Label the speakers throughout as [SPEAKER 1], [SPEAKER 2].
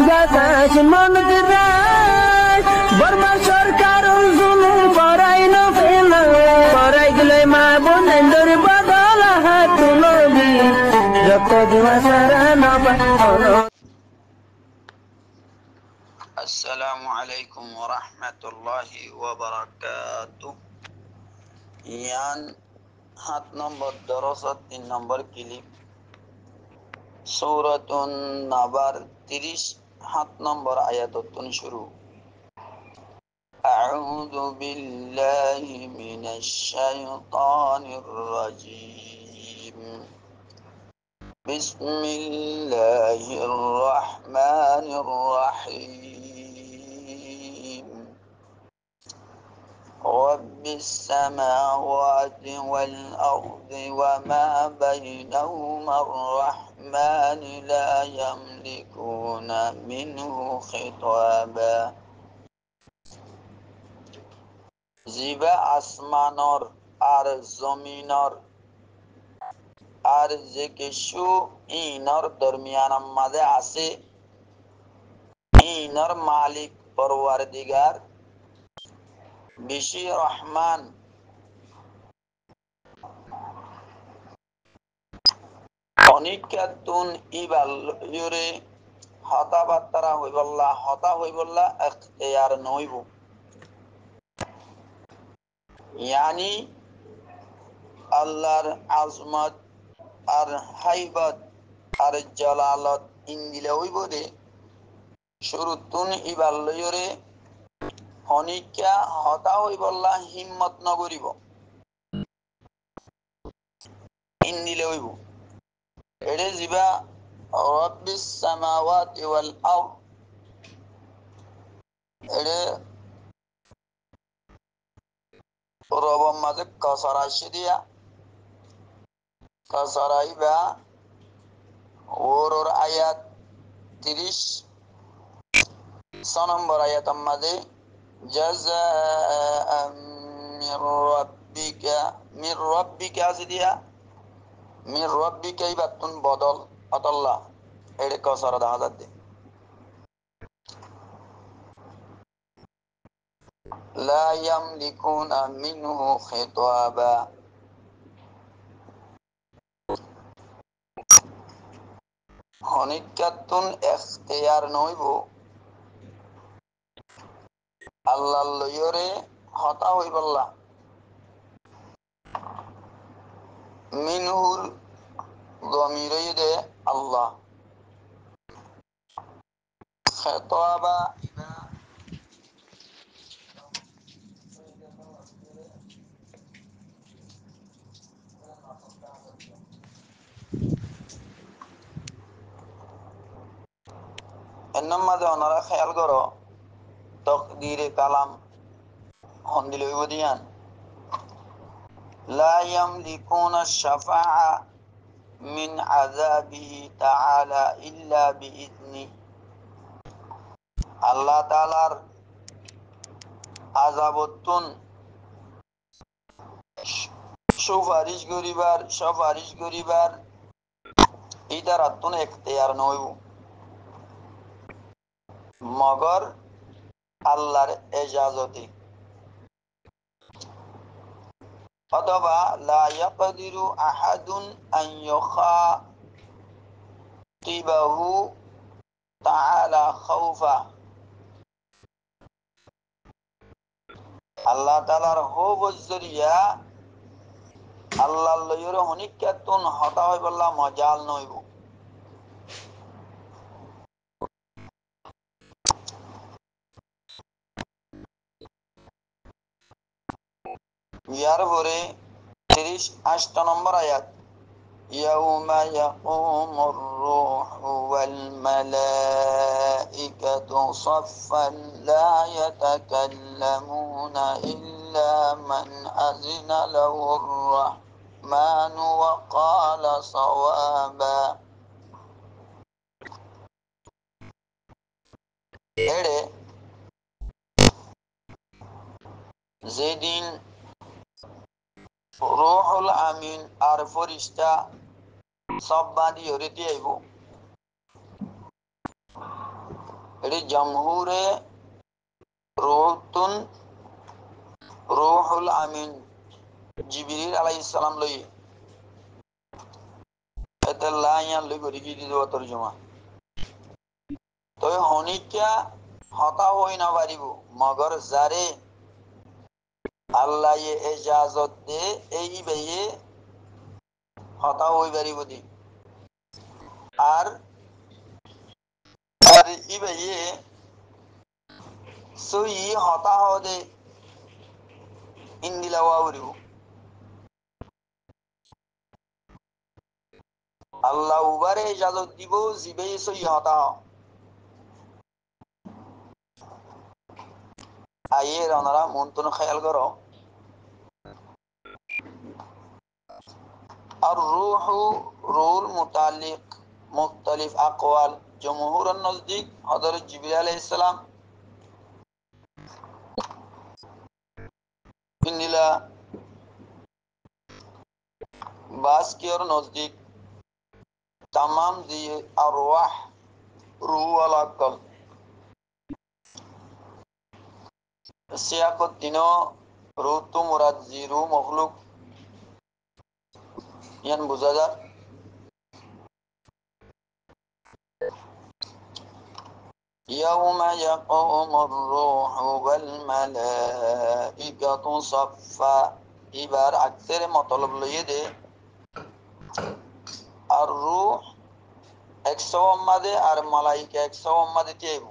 [SPEAKER 1] বাতাস মনত রায় বর্মা সরকার জুলুম করাই না ফেলা করাই গেলে মা বোনেদের বদল হাত তুলবি যত জুয়া সারা না পালো।
[SPEAKER 2] السلام عليكم ورحمة الله وبركاته. ইয়ান 7 নম্বর দরসত 3 নম্বর ক্লিপ সূরাতুন নাবার 30 7 নম্বর আয়াততুন শুরু। আউযু বিল্লাহি মিনাশ শাইতানির রাজীম। বিসমিল্লাহির রহমানির রহিম। رب السماوات والأرض وما بينهما الرحمن لا يملكون منه خطابا. জিবা আসমানর আর জমিনর আর যে কিছু ইনর দরমিয়ান মাঝে আছে ইনর মালিক পরওয়ারদিগার বেশি রহমান। অনিকাতুন ইবালুরে হতা বাত্তারা হইবল্লা হতা হইবল্লা এখতিয়ার নইব ইয়ানি আল্লাহর আজমত আর হাইবত আর জালালত ইন্দিলে হইব দে শুরুতুন ইবালুরে হনিকা হতা হইবল্লা হিম্মত নগরিব ইন্দিলে হইব এড়ে জিবা রব্বিস সামাওয়াতি ওয়াল আরদ এড়ে রবম মাঝে কসরাশি দিয়া কসরাইবা ওর আয়াত 30 নম্বর আয়াত মাঝে জাযাআম মির রাব্বিকা আছে দিয়া মির রাব্বিকা ইবাতুন বদল আতাল্লাহ এড়ে কসরা দেখা যাচ্ছে লা ইয়ামলিকুনা মিনহু খিতাবা। হনিকাতুন এখতিয়ার নইব আল্লাহ লইরে হতা হইবল্লা মিনহুর গমিরে আল্লাহ খিতাবা এন্নার মাঝে ওনারা খেয়াল করো তকদিরে কালাম হন্দিল হইব দিয়ান লা ইয়ামলিকুনা শাফাআ মিন আযাবিহি তাআলা ইল্লা বিইذনি। আল্লাহ তাআলার আযাবতুন সুপারিশ করিবার ইদারাতুন এখতিয়ার নইব মগর আল্লাহর এজাজতে অথবা লা ইয়াকদিরু আহাদুন আন ইউখাতিবাহু তাআলা খাউফা। আল্লাহ তাআলার হৌফ জরিয়া আল্লাহর লইরে হনিকাতুন হতা হইবল্লা মজাল নইব ইয়ার পরে 38 নম্বর আয়াত ইয়াউমা ইয়াকুমুর রূহু ওয়াল মালাইকাতু সাফফান লা ইয়াতাকাল্লামুনা ইল্লা মান আযিনা লাহুর রাহমানু ওয়া ক্বালা সাওয়াবা। এড়ে যেদিন রূহুল আমিন আর ফেরেশতা সব বাঁধি হরিতে আইব এটি জমহুরে রুহুতুন রুহুল আমিন জিবরিল আলাইহিস সালাম লই এতে লাইয়ান লই করি কি দিও তরজমা তো হনিকা হতা হই না পারিব মগর জারে আল্লাহ এজাজত দে এই বেয়ে হতা হই পারিব দি আর আর ই বেয়ে সই হতা হদে ইন্দিলাওয়া উরিব আল্লাহ উবারে ইজাজত দিব জিবে সই হতা আইয়ে রানারা মন্তন খেয়াল করো আর রুহু রুল মুতাল্লিক মুখতালিফ আকওয়াল জমহুরের নজদিক হযরত জিবরিল আলাইহিস সালাম ইন্দিলা বাসকিয়র নজদিক तमाम दिए अरवाह रूह वाला कल सियाकत दिनों रूह तो मुराद जी रूह मखलूक यान बुझा يوم يقوم الروح والملائكة صفا এবার আকসের মতলব লইয়ে দে আর রূহ 100 অম্মাদে আর মালাইকা 100 অম্মাদে চাইব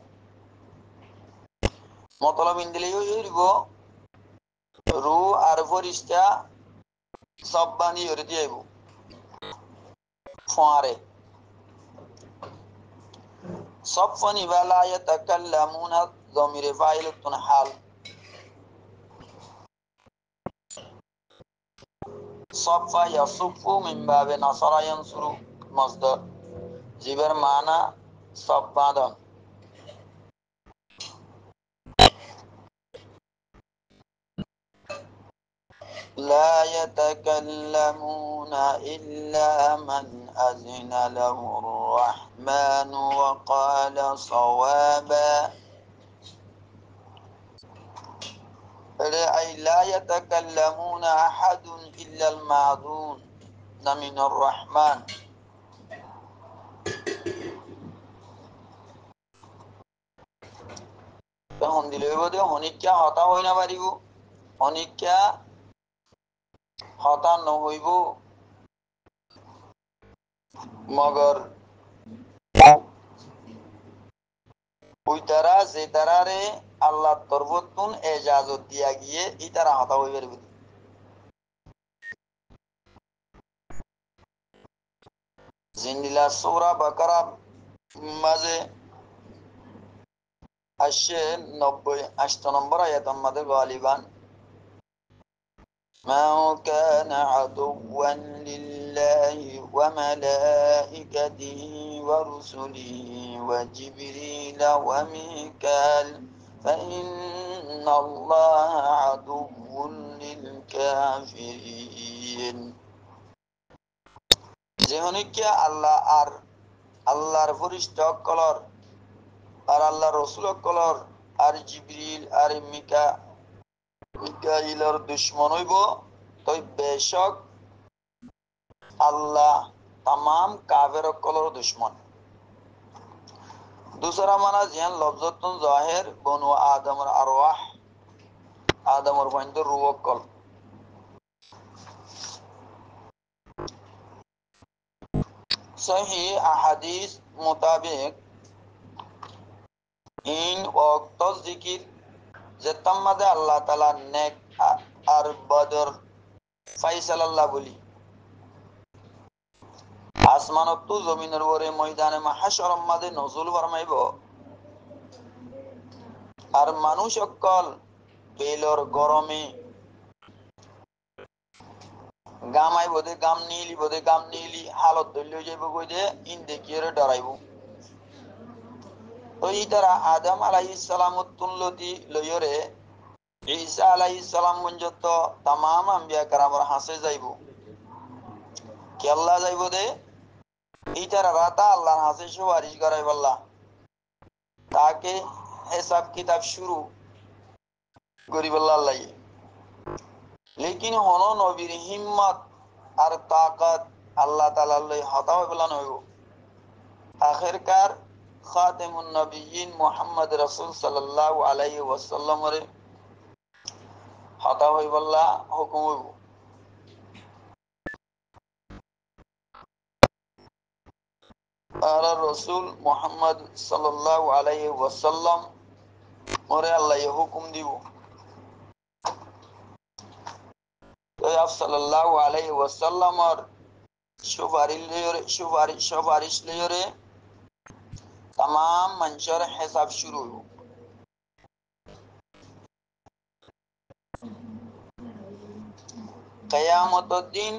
[SPEAKER 2] মতলব ইন্দিলেই হইব রূহ আর ফরিস্তা সব বানি হরে চাইব ফারে সব ফানি বালা ইয়াতাকাল্লামুনা যমিরে ফাইলুন হাল সফা ইয়াসুফু মিন বাবে নাসারা ইয়ানসুরু মাসদার জিবের মানা সব বাঁধন لا يتكلمون إلا من أذن له الرحمن وقال صوابا أي لا يتكلمون أحد إلا المعذون من الرحمن দিলে বোধে হনিকা হতা হই না পারিব হনিকা হতা নহইব মগর ওই তারা যে তারারে আল্লাহ তরবতুন এজাজত দিয়া গিয়ে ই তারা হতা হই পারিব জিন্দিলা সূরা বাকারা মাঝে আসে 90 নম্বর আয়াতের মধ্যে গালিবান من كان عدوا لله وملائكته ورسله وجبريل وميكال فإن الله عدو للكافرين যেহনিকে আল্লাহ আর আল্লাহর ফেরেশতা কলর আর আল্লাহর রাসূল কলর আর জিবরিল আর মিকাইলের দুশমন হইব তই বেশক আল্লাহ तमाम কাফের কলর দুশমন दूसरा माना जियान लफ्जतुन जाहिर बनु आदमर अरवाह आदमर फंद रूह कल सही अहादीस मुताबिक इन वक्त जिकिर যে তাম্মাদে আল্লাহ তাআলা নেক আর বদর ফাইসালাল্লাহ বলি আসমানত জমিনের উপরে ময়দানে মাহশর মাঝে নজুল ফরমাইব আর মানুষ সকল বেলর গরমে গামাই বোধে গাম নীলি হালত দলিয়ে যাইব কই দে ইন দেখিয়ে ডরাইব তো এই তারা আদম আলাইহিস সালাম তুল্লতি লইরে ঈসা আলাইহিস সালাম পর্যন্ত तमाम আম্বিয়া کرامর হাসে যাইব কি আল্লাহ যাইব দে এই তারা রাতা আল্লাহর হাসে সুপারিশ করাই বললা তাকে হিসাব কিতাব শুরু করিবল্লাহ লাগে। লেকিন হন নবীর হিম্মত আর তাকত আল্লাহ তাআলা লই হতা হইবলা নইব। আখিরকার খাতেমুন নবিয়্যিন মুহাম্মদ রাসূল সাল্লাল্লাহু আলাইহি ওয়াসাল্লামের হতা হইবল্লা হুকুম হইব। আর রাসূল মুহাম্মদ সাল্লাল্লাহু আলাইহি ওয়াসাল্লাম ওরে আল্লাহ হুকুম দিব। তো সাল্লাল্লাহু আলাইহি ওয়াসাল্লামের সুপারিশ লিয়রে तमाम मंशर हिसाब शुरू हो। কিয়ামতের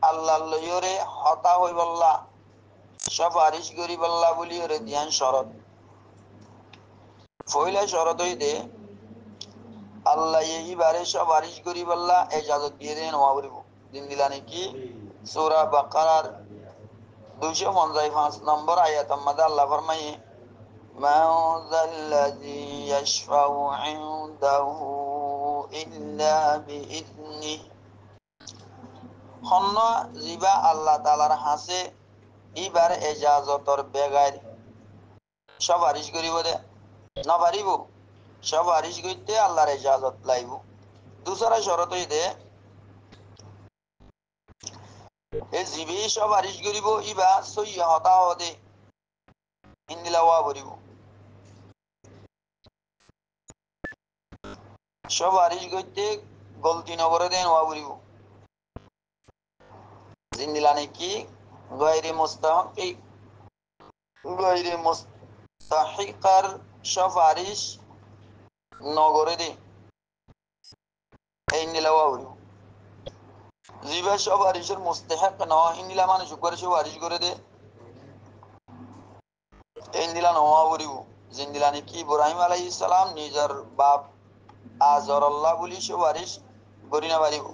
[SPEAKER 2] আল্লাহ লয়রে হতা হইবল্লা সুপারিশ করিবল্লা বলিয়রে ধ্যান শরত। পয়লা শরত হইতে আল্লাহ এইবারে সুপারিশ করিবল্লা ইজাজত দিয়ে দেন ওয়াবরিব দিন দিলানি কি সূরা বাকারার 255 নম্বর আয়াতের মধ্যে আল্লাহ ফরমায়ে من ذا الذي يشفع عنده إلا بإذنه হন্ন জিবা আল্লাহ তাআলার হাসে ইবার ইজাজতর বেগার সুপারিশ করিব দে না পারিব। সুপারিশ করতে আল্লাহর ইজাজত লাইব। দুসরা শরত হইতে এই জিবি সুপারিশ করিব ইবা সহি হতা হদে ইন্দিলাওয়া বলিব। সুপারিশ করতে গলতি নগরে দেন ওয়া বলিব জিন্দিলানি কি গয়রে মুস্তাহিকার সুপারিশ নগরে দে এই নিলাওয়া বলিব। জিবা সুপারিশের মুস্তাহিক ন ইন্দিলা মানুষ করে সুপারিশ করে দে এই নিলা নওয়া বলিব জিন্দিলানি কি ইব্রাহিম আলাইহিস সালাম নিজের বাপ আজর আল্লাহ বলি সুপারিশ করি না পারিব।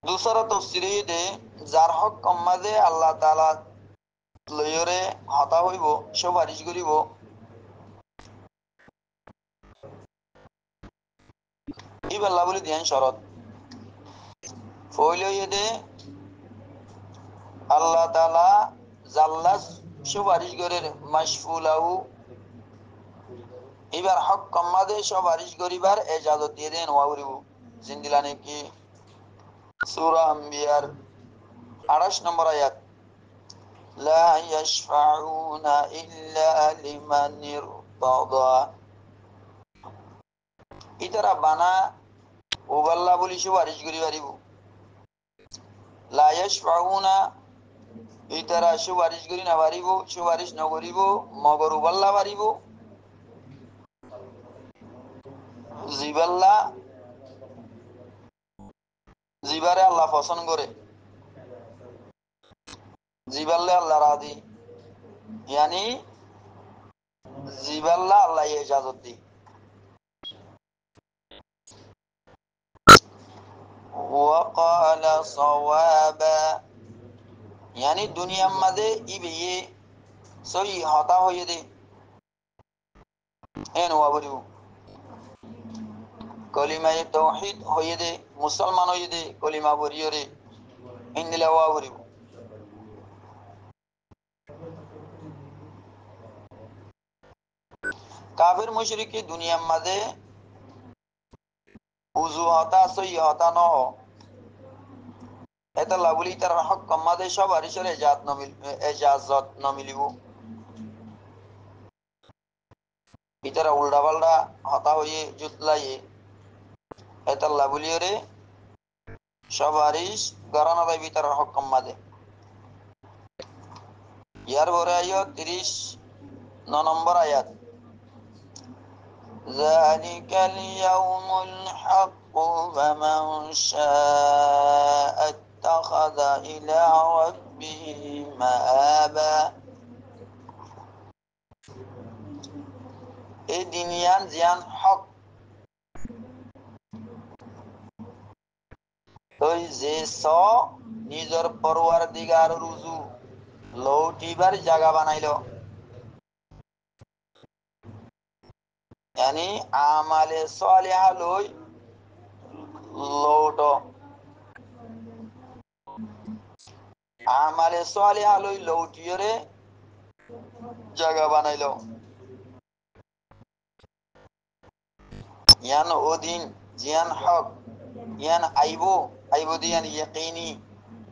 [SPEAKER 2] दूसरा तफसीर दे যার হক কম্মাদে আল্লাহ তাআলা লয়রে হতা হইব সুপারিশ করিব ইবাল্লাহ বলি ধ্যান শরত। ফইলই দে আল্লাহ তাআলা জাল্লা সুপারিশ করের মাশফুলাহু এবার হক কম্মাদে সুপারিশ করিবার ইজাজত দিয়ে দেন ওয়া করিব জিন্দিলানি কি সূরা আম্বিয়ার 28 নম্বর আয়াত লা ইয়াশফাউনা ইল্লা লিমান ইরতাদা ইতারা বানা ওগাল্লা বলি সুপারিশ করি পারিব। লা ইয়াশফাউনা ইতারা সুপারিশ করি না পারিব সুপারিশ নকরিব মগর ওগাল্লা পারিব জিবাল্লা জিবারে আল্লাহ পছন্দ করে জিবাল্লে আল্লাহ রাদি ইয়ানি জিবাল্লা আল্লাহ ইজাজত দি। وقال صوابا यानी दुनिया मदे इबे सही हता होये दे एन वाबरू कलिमा तौहीद होये दे मुसलमान होये दे कलिमा बरियरे इंदिला वाबरू काफिर मुशरिकी दुनिया मदे उजू हता सही हता न हो এটা লাগুলি তার হক কম্মাদে সব আরিশের এজাজত ন মিলিব ইতারা উল্টা পাল্টা হতা হয়ে জুতলাইয়ে এটা লাগুলিয়রে সব আরিশ গরানা দাবি তার হক কম্মাদে ইয়ার পরে আয়াত 30 নম্বর আয়াত ذلك اليوم الحق فمن شاء اتخذ إلى ربه مآبا এই দিনিয়ান জিয়ান হক ওই যে স নিজর পরওয়ারদিগার রুজু লৌটিবার জায়গা বানাইল। यानी আমালে সালিহা লই লৌট, আমালে সালিহা লই লৌটিয়রে জায়গা বানাইল। ইয়ান ওদিন জিয়ান হক ইয়ান আইবো আইবো দিয়ান ইয়াকিনি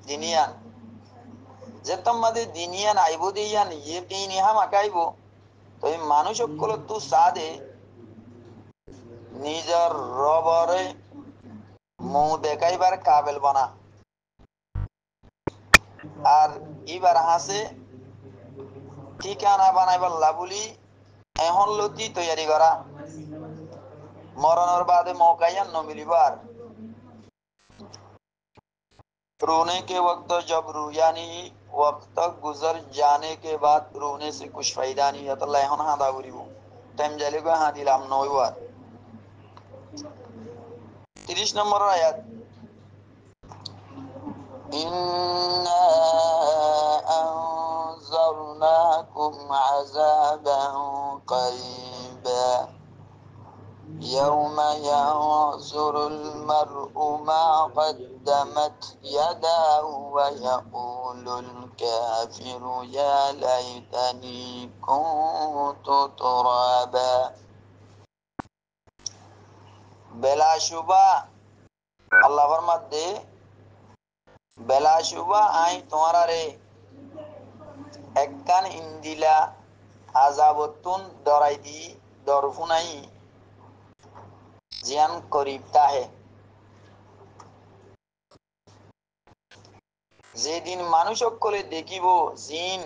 [SPEAKER 2] দিনিয়ান যে তোমাদের দিনিয়ান আইবো দিয়ান ইয়াকিনি হামাকাইবো। তো এই মানুষ সকল তু সাদে নিজের রবরে মুখ দেখাইবার কাবেল বনা আর এবার হাসে ঠিকানা বানাইবার লাবুলি এখন লতি তৈয়ারি করা মরণের বাদে মৌকাইয়ান ন মিলিবার। रोने के वक्त जब रूयानी वक्त गुजर जाने के बाद रोने से कुछ फायदा नहीं है। तो लहन हाँ दावरी वो टाइम जाले को हाँ दिलाम नौवार 30 नंबर आयत इन्ना अंज़रनाकुम अज़ाबन क़रीबा यौम यंज़ुरुल मर्'उ मा क़द्दमत यदाहु व यक़ूलुल काफ़िरु या लैतनी कुन्तु तुराबा। बेलाशुबा अल्लाह फरमाते बेलाशुबा आई तुम्हारा रे একখান ইন্দিলা আজাবতুন ডরাই দি ডরফুনাই জিয়ান করিব তাহে। যেদিন মানুষ সকলে দেখিব জিন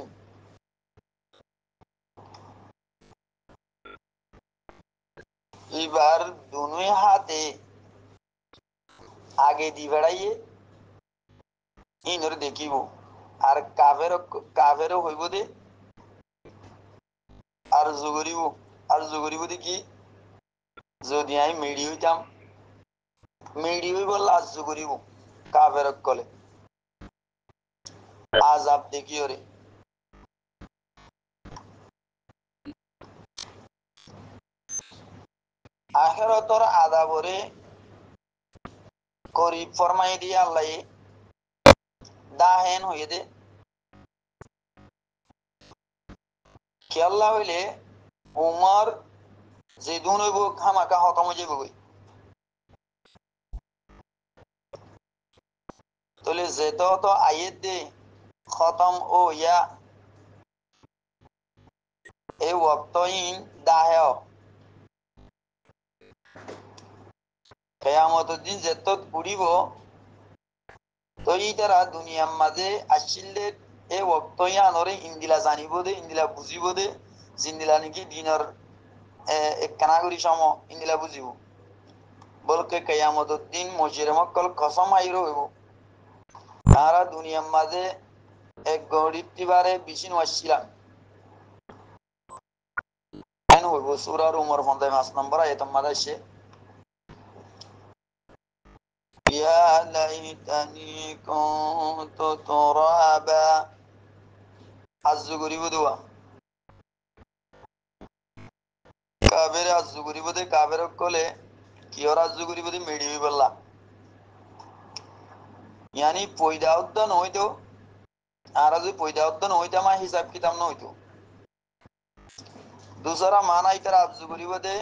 [SPEAKER 2] এবার দুনুই হাতে আগে দি বেড়াইয়ে ইনর দেখিব আর কাভেরও হইব দে আর জুগরিব দেখি যদি আমি মেডি হইতাম মেডি হইব লাজ জুগরিব কাভের কলে আজাব দেখি ওরে। আখেরতর আদাবরে করিব ফরমাই দিয়ে আল্লাহ দাহেন হইয়ে দে খেয়াল্লা হইলে উমর যে দুন হইব খামাকা হতম হয়ে যাবে তাহলে যেত তো আইয়ের দে খতম ও ইয়া এই ওয়াক্তহীন দাহে কেয়ামতের দিন যেত ঘুরিব তো এই তারা দুনিয়ার মাঝে আসলে এই ওয়াক্তহীন আনরে ইন্দিলা জানিব দে ইন্দিলা বুঝিব দে জিন্দিলা নাকি দিনের এক কানাগরি সম ইন্দিলা বুঝিব বলকে কেয়ামতের দিন মসজিদ মক্কল কসম আইর হইব তারা দুনিয়ার মাঝে এক গরিবটিবারে বিছিন আসছিলাম হইব সুরার উমর ৫ নম্বর আয়াত মাদাসে ইয়া লাইতানি কুনতু তুরাবা আযু গরিব দোয়া কাবের আযু গরিব দে কাবের কলে কি ওর আযু গরিব দে মেডি বললা यानी পয়দা উদ্দান হইতো আর যদি পয়দা উদ্দান হইতাম হিসাব কিতাব না হইতো दूसरा माना इतर আযু গরিব দে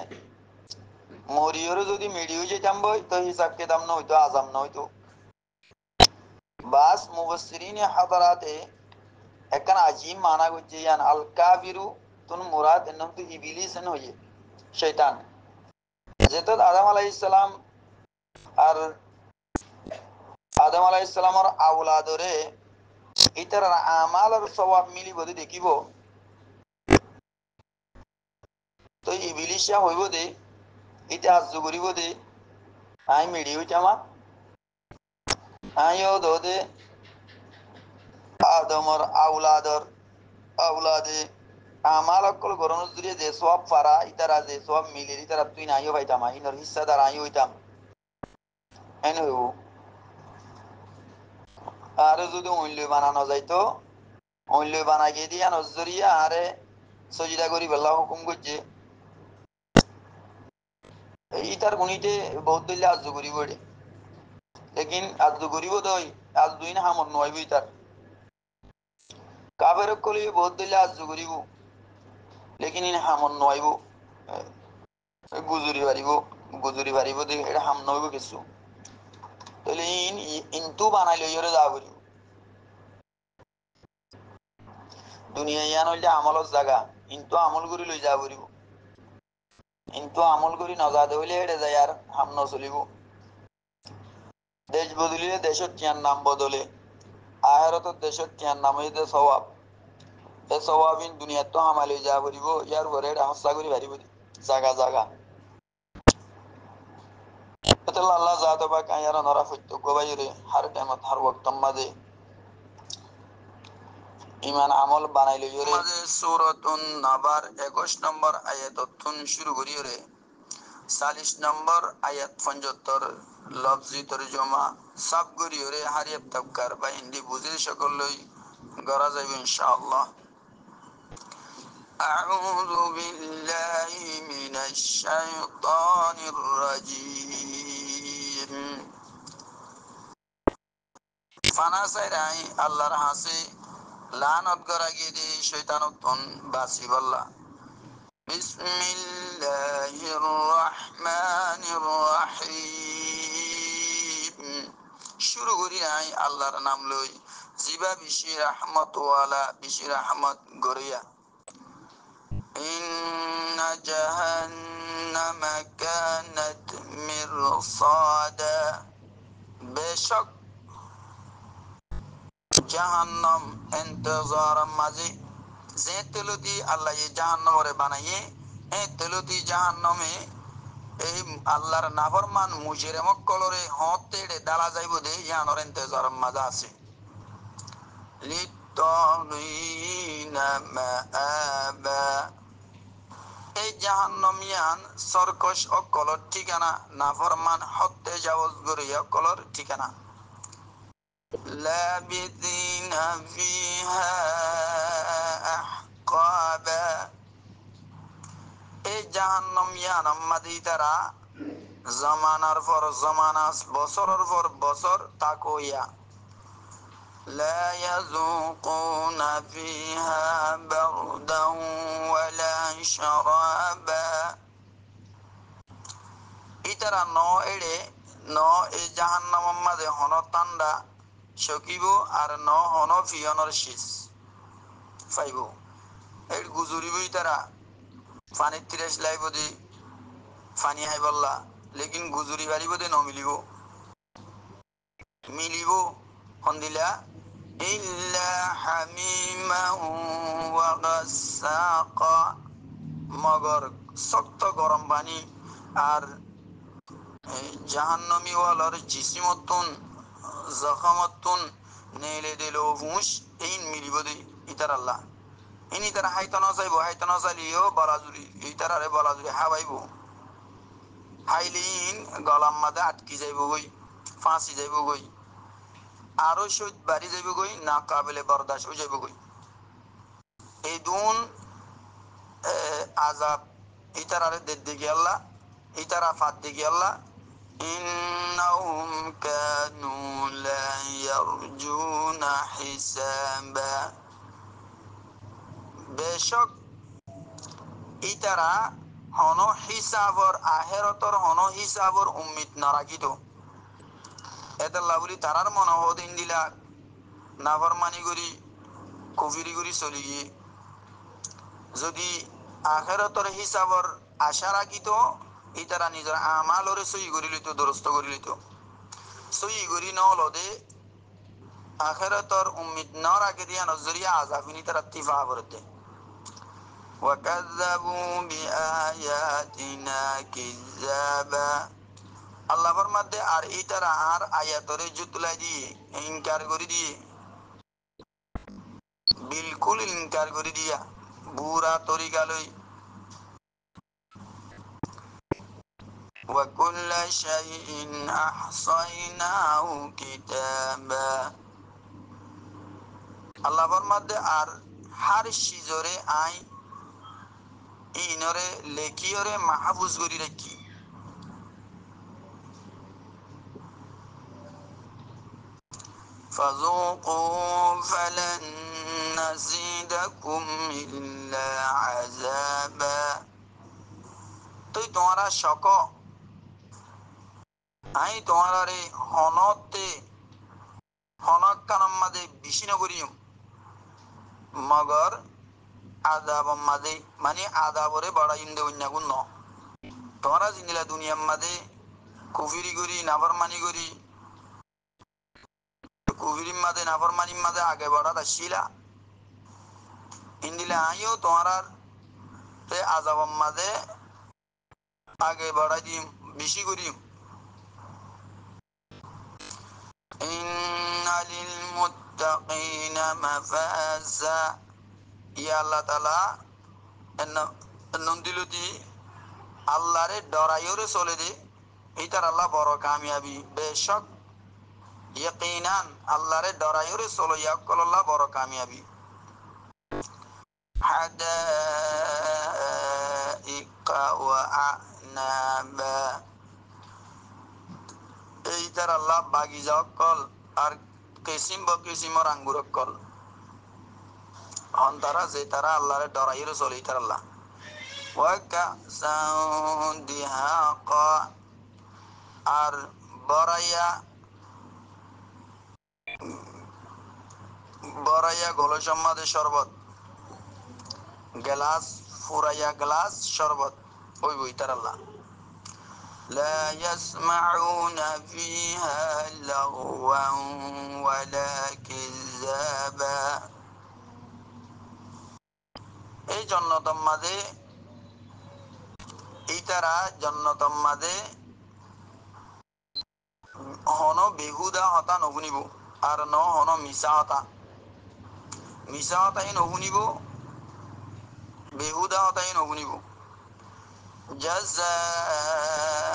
[SPEAKER 2] মরিয়রে যদি মেডি হয়ে যেতাম বই তো হিসাব কিতাব না হইতো আযাম না হইতো। বাস মুফাসসিরিন হাদারাতে একখান আজিম মানা করছে ইয়ান আল কাফিরু তুন মুরাদ এনম তো ইবলিস ন হইয়ে শয়তান যেত আদম আলাইহিস সালাম আর আদম আলাইহিস সালামর আওলাদরে ইতার আমাল আর সওয়াব মিলি বদি দেখিব তো ইবলিসা হইব দে ইতে আযু করিব দে আই মেডি হইতামা আইও দে আদমর আওলাদে আমাল অকল গরণ জুড়ে যে সব ফারা ইতারা যে সব মিলে ইতারা তুই নাইও পাইতাম ইনর হিস্সাদার আই হইতাম এন হইব। আরে যদি অইল বানানো যাইতো, অইল বানাই গিয়ে দিয়া নজরিয়া আরে সজিদা করি বেলা হুকুম করছে, ইতার গুণিতে বহুত দিলে আজ করিব এটি, লেকিন আজ করিব তো আজ দুই না হামর নয় ইতার কাবের কলি বহুত দিলে আজ করিব, লেকিন ইন হামর নয়ব গুজুরি পারিব দেখে এটা হাম নইব কিছু, তাহলে ইনতু বানাই লই যা করিব। দুনিয়া ইয়ান হইলে আমলের জায়গা, ইনতু আমল করি লই যা করিব, ইনতু আমল করি নজা হইলে হেঁটে যায় আর হাম নচলিব। দেশ বদলিলে দেশের টিয়ার নাম বদলে, আহেরতর দেশের টিয়ার নাম হইতে স্বভাব, এ স্বভাবিন দুনিয়ার তো হামালি যা করিব, ইয়ার পরে এটা হস্তা করি পারিব জাগা জাগা। এটা আল্লাহ জাত বা কায়ারা নরা প্রত্যক্ষ বাইরে হার টাইমত হার বক্তম মাঝে ইমান আমল বানাই লই মাঝে সূরাতুন নাবার 21 নম্বর আয়াততুন শুরু করি রে 40 নম্বর আয়াত 75 লফজি তরজমা সব করি রে হারিয়াব তাবকার বা হিন্দি বুঝে সকল লই গরা যাইবে ইনশাআল্লাহ। أعوذ بالله من الشيطان الرجيم ফানা সাইরাই আল্লাহর হাসে লানত করা গিয়ে দিয়ে শৈতানতন বাসি বললা। বিসমিল্লাহির রহমানির রহিম, শুরু করি নাই আল্লাহর নাম লই জিবা বেশি রহমত ওয়ালা, বেশি রহমত গরিয়া। ইন্না জাহান্নামা কানাত মিরসাদা, বেশক জাহান্নাম ইন্তজার মাঝে, যে তেলতি আল্লাহ জাহান্নামরে বানাইয়ে এ তেলতি জাহান্নামে এই আল্লাহর নাফরমান মুজরিম কলরে হতেড়ে দালা যাইব দে ইয়ানর ইন্তজার মাঝে আছে। লিত্তাগিনা মাআবা, এই জাহান্নামিয়ান সরকশ অকলর ঠিকানা, নাফরমান হত্যে জাওজ গরিয়া কলর ঠিকানা। লাবিথিনা ফিহা আহকাবা, এই জাহান্নামিয়ান মাদি তারা জামানার পর জামানা, বছরের পর বছর তাকইয়া। لا يذوقون فيها بردا ولا شرابا, ইতারা ন এড়ে ন এই জাহান্নামের মাঝে হন ঠান্ডা সকিব আর ন হন ফিয়নর শীষ ফাইব। এই গুজুরিব ইতারা পানির তিরাস লাইব দি ফানি হাই বললা, লেকিন গুজুরি বাড়িব দে ন মিলিব মিলিব হন্দিলা ইল্লা হামিমাহু ওয়া গাসসাকা, মগর শক্ত গরম পানি আর জাহান্নামী ওয়ালার জিসিমতুন জখমতুন নেলে দিল হুঁশ এইন মিলিব দি ইতার আল্লাহ। ইনি তারা হাইতানো চাইব, হাইতানো চাইলিও বলাজুরি ইতারারে বলাজুরি হাবাইব, হাইলিন গলাম মাদে আটকি যাইব গই, ফাঁসি যাইব গই, আরো সৈত বাড়ি যাইব গই, না কাবেলে বরদাস হয়ে যাইব গই। এই দুন আজাব ইতারারে দের দিকে আল্লাহ, ইতারা ফাঁদ দিকে আল্লাহ। ইন্নাহুম কানু লা ইয়ারজুনা হিসাবা, বেশক ইতারা হন হিসাবর আহেরতর হন হিসাবর উম্মিদ না রাখিত। এতাল্লা বলি তারার মনে হদিন দিলা নাফরমানি করি কুফিরি করি চলি গিয়ে যদি আখেরতর হিসাবর আশা রাখিত, ইতারা নিজের আমালরে সই করি লিত, দুরস্ত করি লিত, সই করি নলদে আখেরতর উম্মিদ ন রাখে দিয়া নজরিয়া আজাফিনি তারা তিফা করতে। وكذبوا بآياتنا كذابا, আল্লাহ ফরমাতে আর ইতারা আর আয়াতরে জুতলাই দিয়ে ইনকার করে দিয়ে, বিলকুল ইনকার করে দিয়া বুরা তরিকা লই। وكل شيء أحصيناه كتابا, আল্লাহর মধ্যে আর হার সিজরে আই ইনরে লেখিয়রে মাহফুজ করি রাখি فذوقوا فلن نزيدكم إلا عذابا তুই তোমারা শক আই তোমারে হনতে হনক কানম মাদে বেশি নগরিয়ম মগর আদাব মাদে মানে আদাবরে বড় ইন্দে অন্যাগুণ ন তোমরা জিনিলা দুনিয়ার মাদে কুফিরি করি নাফরমানি করি কুফিরির মাদে নাফরমানির মাদে আগে বড়া দাসিলা ইন্দিলে আইও তোমরা আজাব মাদে আগে বড়াই দিম বেশি করিম ইন্নালিল মুত্তাকিনা মাফাজা ইয়া আল্লাহ তাআলা নন্দিলতি আল্লাহরে ডরাইওরে চলে দে এইটার আল্লাহ বড় কামিয়াবি বেশক ইয়াকিনান আল্লাহরে ডরাইওরে চলো ইয়াকল আল্লাহ বড় কামিয়াবি হাদাইকা ওয়া আনাবা এইটার আল্লাহ বাগিজা কল আর কিসিম কিসিমর আঙ্গুর কল হন তারা যে তারা আল্লাহরে ডরাইওরে চলে এইটার আল্লাহ ওয়াকাসান দিহাকা আর বরাইয়া বরাইয়া গোল সম্মাদে শরবত গ্লাস ফুরাইয়া গ্লাস শরবত ওই বই তার আল্লাহ لا يسمعون فيها لغوا ولا كذابا এই জন্নতম মাদে এই তারা জন্নতম মাদে হন বেহুদা হতা নগুনিব আর ন হন মিশা হতাই নগুনিব বেহুদা হতাই নগুনিব জাযাআম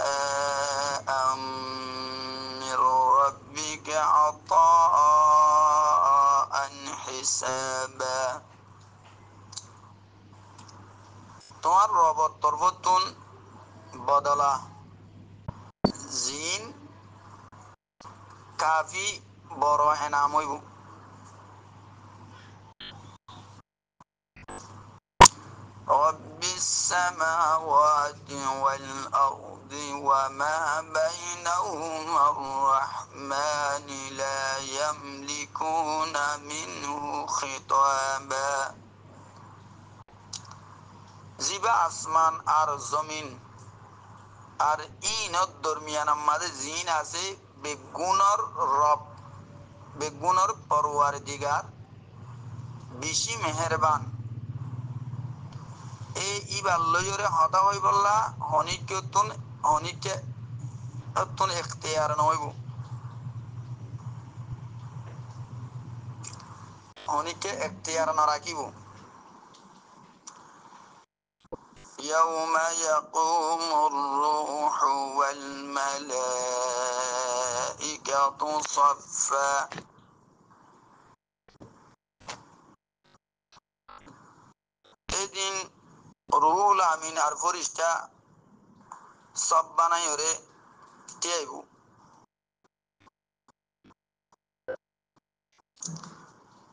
[SPEAKER 2] মির রাব্বিকা আতাআন হিসাবা তোমার রবর তরবতুন বদলা জিন কাফি বড় এনাম হইব رب السماوات والأرض وما بينهما الرحمن لا يملكون منه خطابا জিবা আসমান আর জমিন আর ইনত দরমিয়ান আমাদের জিন আছে বেগুনর রব বেগুনর পরওয়ার দিগার বেশি মেহেরবান এই ইবাল্লয়রে হতা হই বললা হনিকে এখতিয়ার নইব হনিকে এখতিয়ার না রাখিব يوم يقوم الروح والملائكة صفا এদিন রুহুল আমিন আর ফরিস্তা সব বানাই ওরে তিয়াইব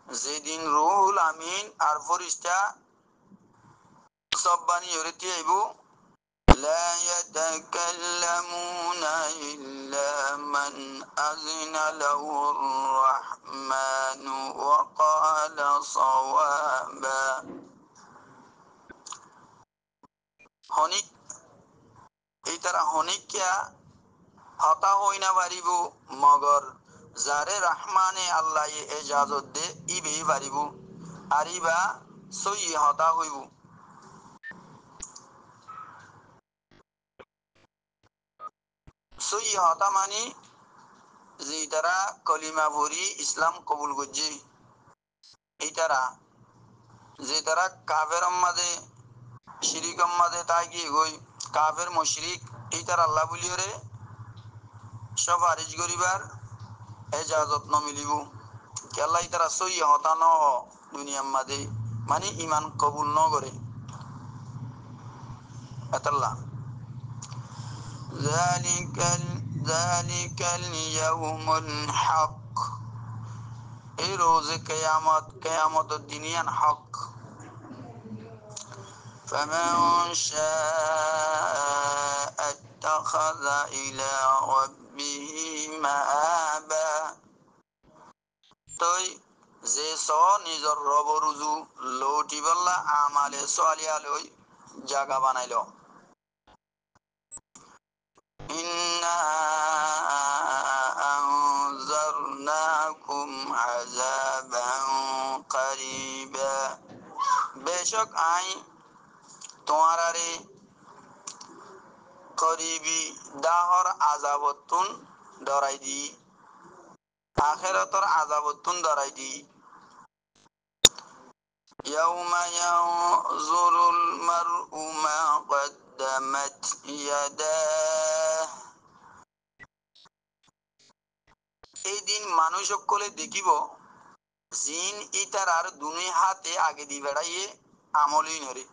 [SPEAKER 2] যেদিন রুহুল আমিন আর ফরিস্তা সব বানিয়ে ওরে তিয়াইব لا يتكلمون إلا من أذن له الرحمن وقال صوابا হনিক এই তারা হনিকিয়া হতা হই না পারিব মগর যারে রহমানে আল্লাহ এজাজত দে ইবে পারিব আর ইবা সই হতা হইব সই হতা মানি যে তারা কলিমা ভরি ইসলাম কবুল করছে এই তারা যে তারা কাফের মাদে শিরিক মাদে তাই কি গই কাফের মুশরিক এই তার আল্লাহ বলিওরে সব আরিজ করিবার এজাজত ন মিলিব কেলা ইতারা সই হতা ন দুনিয়ার মাঝে মানে ইমান কবুল ন করে এতাল্লা ذلك اليوم الحق এই রোজে কেয়ামত দিনিয়ান হক فمن شاء اتخذ إلى ربه مآبا তই যে স নিজর রব রুজু লৌটি বল্লা আমালে সোয়ালিয়ালই জাগা বানাইল ইন্না আনজারনাকুম আযাবান কারীবা বেশক আই তোমারারে করিবি দাহর আযাবতুন ডরাই দি আখিরাতর আযাবতুন ডরাই দি ইয়াউমা ইয়ানজুরুল মার'উ মা কদ্দামাত ইয়াদাহ এই দিন মানুষ সকলে দেখিব জিন ইতার আর দুনি হাতে আগে দি বেড়াইয়ে আমলই নরে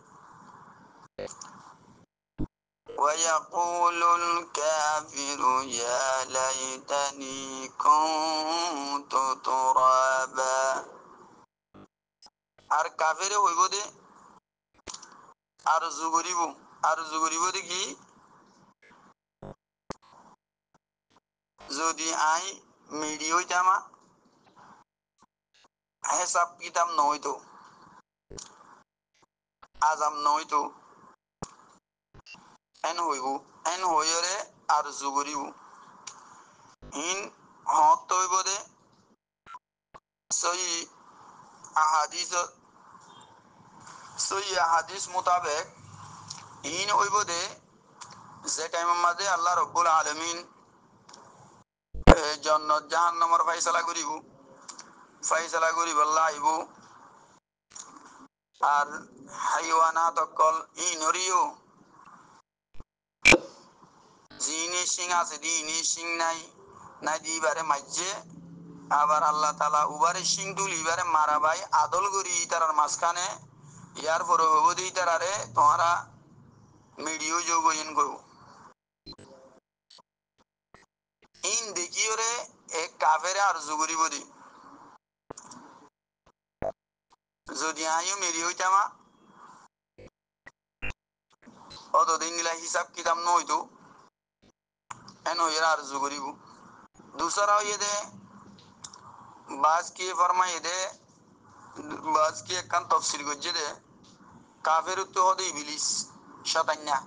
[SPEAKER 2] ويقول الكافر يا ليتني كنت ترابا আর কাফেরে হইব দে আর জুগরিব দে কি যদি আই মিডি হইতামা হেসাব কিতাব নহইতো আজাম নহইতো এন হইরে আর জুগরিব ইন হত হইব দে সহি আহাদিস মোতাবেক ইন হইব দে যে টাইমের মাঝে আল্লাহ রব্বুল আলামিন জান্নাত জাহান্নামের ফাইসালা করিব আল্লাহ আইব আর হাইওয়ানাত অকল ইনরিও জিনি সিং আছে দি ইনি সিং নাই দিবারে মাঝে আবার আল্লাহ তালা উবারে সিং তুলিবারে মারা ভাই আদল করি তারার মাঝখানে ইয়ার পরে হব দি তারারে তোমারা মিডিও যোগ ইন করব ইন দেখিওরে এক কাফেরে আর জুগুরিব দি যদি আইও মেরি হইতামা অতদিন গিলা হিসাব কিতাব নহইতো এন হইরা আর জুগুরিব दूसरा ये दे बाज की फरमाई दे बाज की একখান তফসির গজ্জে দে কাফের তো হদে ইবলিস শতান্যা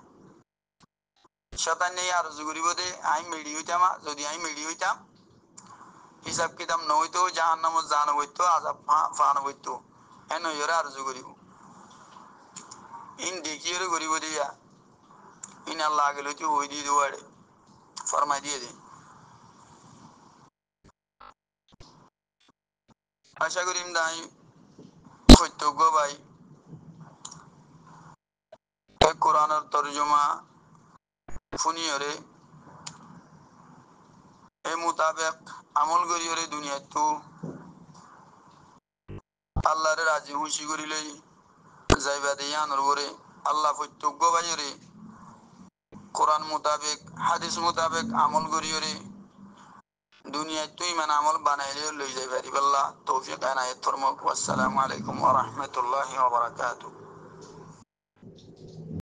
[SPEAKER 2] আর জুগুরিব দে আই মিডি হইতামা যদি আই মিডি হইতাম হিসাব কিতাব নহইতো জাহান্নাম জান হইতো আযাব ফান হইতো এন হইরা আর জুগুরিব ইন দেখিয়ে গরিব দিয়া ইন আল্লাহ আগে লইতে হই দিয়ে দেওয়ারে ফরমাই দিয়ে দে আশা করি দাই সত্যজ্ঞ ভাই কোরআনের তরজমা শুনিয়রে এ মোতাবেক আমল করিয়রে দুনিয়াত তো আল্লাহরে রাজি খুশি করিলেই যাইবা দিয়ে আনর করে আল্লাহ সত্যজ্ঞ ভাইয়রে কোরআন মোতাবেক হাদিস মোতাবেক আমল করিয়রে দুনিয়ায় তুই মানে আমল বানাইলে লই যাই পারিব আল্লাহ তৌফিক এনায়েত ফরমাক। আসসালামু আলাইকুম ওয়া রাহমাতুল্লাহি ওয়া বারাকাতুহু।